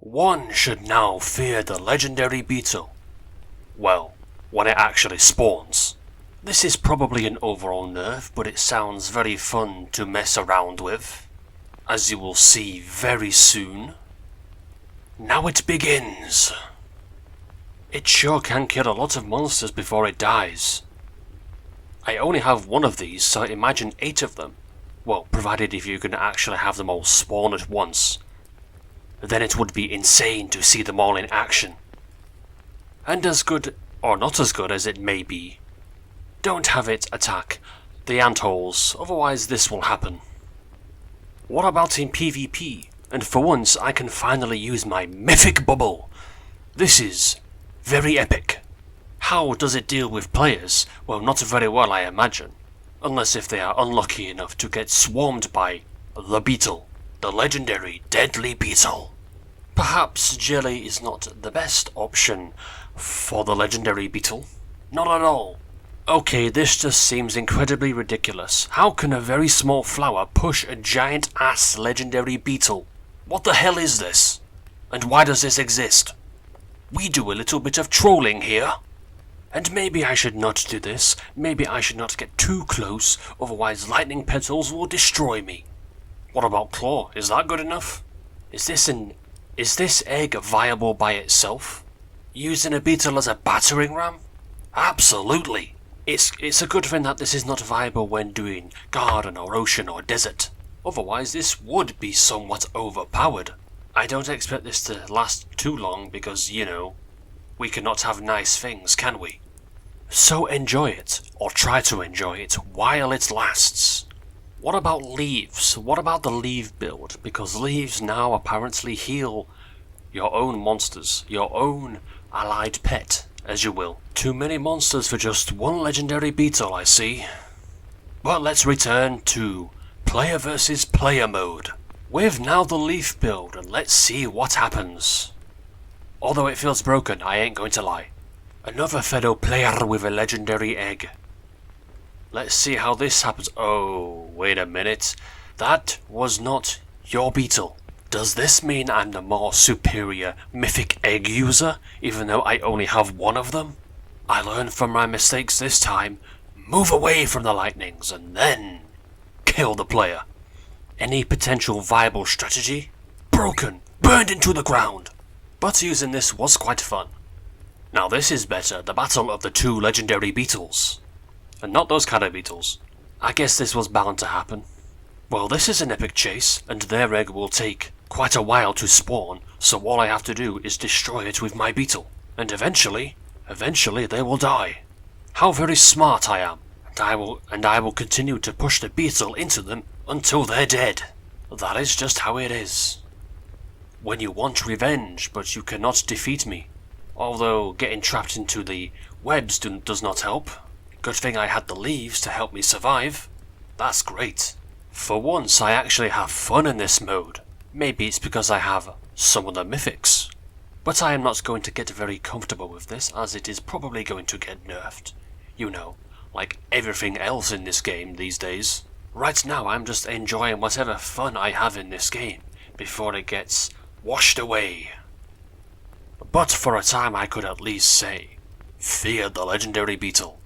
One should now fear the legendary Beetle. Well, when it actually spawns. This is probably an overall nerf, but it sounds very fun to mess around with, as you will see very soon. Now it begins. It sure can kill a lot of monsters before it dies. I only have one of these, so imagine 8 of them. Well, provided if you can actually have them all spawn at once. Then it would be insane to see them all in action. And as good, or not as good as it may be, don't have it attack the antholes, otherwise this will happen. What about in PvP? And for once I can finally use my mythic bubble. This is very epic. How does it deal with players? Well, not very well, I imagine. Unless if they are unlucky enough to get swarmed by the Beetle, the legendary deadly Beetle. Perhaps jelly is not the best option for the legendary Beetle. Not at all. Okay, this just seems incredibly ridiculous. How can a very small flower push a giant-ass legendary Beetle? What the hell is this? And why does this exist? We do a little bit of trolling here. And maybe I should not do this. Maybe I should not get too close, otherwise lightning petals will destroy me. What about Claw? Is that good enough? Is this egg viable by itself? Using a Beetle as a battering ram? Absolutely! It's a good thing that this is not viable when doing garden or ocean or desert. Otherwise this would be somewhat overpowered. I don't expect this to last too long because, you know, we cannot have nice things, can we? So enjoy it, or try to enjoy it while it lasts. What about leaves? What about the leaf build? Because leaves now apparently heal your own monsters, your own allied pet, as you will. Too many monsters for just one legendary Beetle, I see. But let's return to player versus player mode. With now the leaf build, and let's see what happens. Although it feels broken, I ain't going to lie. Another fellow player with a legendary egg. Let's see how this happens. Oh, wait a minute. That was not your Beetle. Does this mean I'm the more superior mythic egg user, even though I only have one of them? I learned from my mistakes this time. Move away from the lightnings and then kill the player. Any potential viable strategy? Broken, burned into the ground. But using this was quite fun. Now this is better, the battle of the 2 legendary Beetles. And not those kind of beetles. I guess this was bound to happen. Well, this is an epic chase, and their egg will take quite a while to spawn, so all I have to do is destroy it with my Beetle. And eventually they will die. How very smart I am. And I will continue to push the Beetle into them until they're dead. That is just how it is. When you want revenge, but you cannot defeat me. Although getting trapped into the webs does not help. Good thing I had the leaves to help me survive. That's great. For once I actually have fun in this mode. Maybe it's because I have some of the mythics. But I am not going to get very comfortable with this, as it is probably going to get nerfed. You know, like everything else in this game these days. Right now I'm just enjoying whatever fun I have in this game, before it gets washed away. But for a time I could at least say, fear the legendary Beetle.